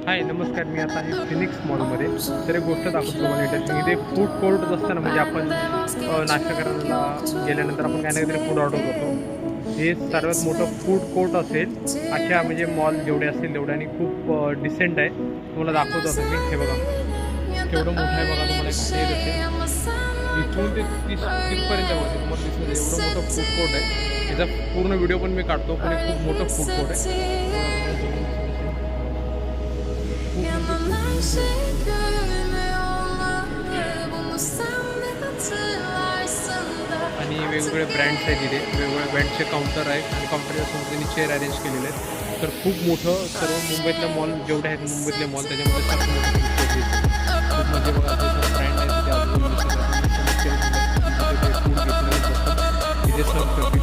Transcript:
हाय नमस्कार. मी आता आहे फिनिक्स मॉलमध्ये. तर एक गोष्ट दाखवतो तुम्हाला इंटरेस्टिंग. इथे फूड कोर्ट असतं ना, म्हणजे आपण नाश्ता करायला गेल्यानंतर आपण काही ना काहीतरी फूड ऑर्डर करतो. हे सर्वात मोठं फूड कोर्ट असेल अशा म्हणजे मॉल जेवढे असतील तेवढे, आणि खूप डिसेंट आहे. तुम्हाला दाखवतो आता मी. हे बघा केवढं मोठं आहे बघा. तुम्हाला एक हे असेल इथून ते तिथपर्यंत बघा, तुम्हाला दिसतं एवढं मोठं फूड कोर्ट आहे. याचा पूर्ण व्हिडिओ पण मी काढतो. पण एक खूप मोठं फूड कोर्ट आहे. आणि वेगवेगळे ब्रँड्स आहेत इथे. वेगवेगळ्या ब्रँडचे काउंटर आहेत आणि काउंटरच्या समोर त्यांनी चेअर अरेंज केलेले आहेत. तर खूप मोठं सर्व मुंबईतलं मॉल जेवढे आहेत मुंबईतले मॉल त्याच्यामध्ये सर्व मोठं खूप म्हणजे बघा ते सर्व ब्रँड आहेत तिथे. आजूबाजूला फूड घेतलं तिथे सर्व करतात.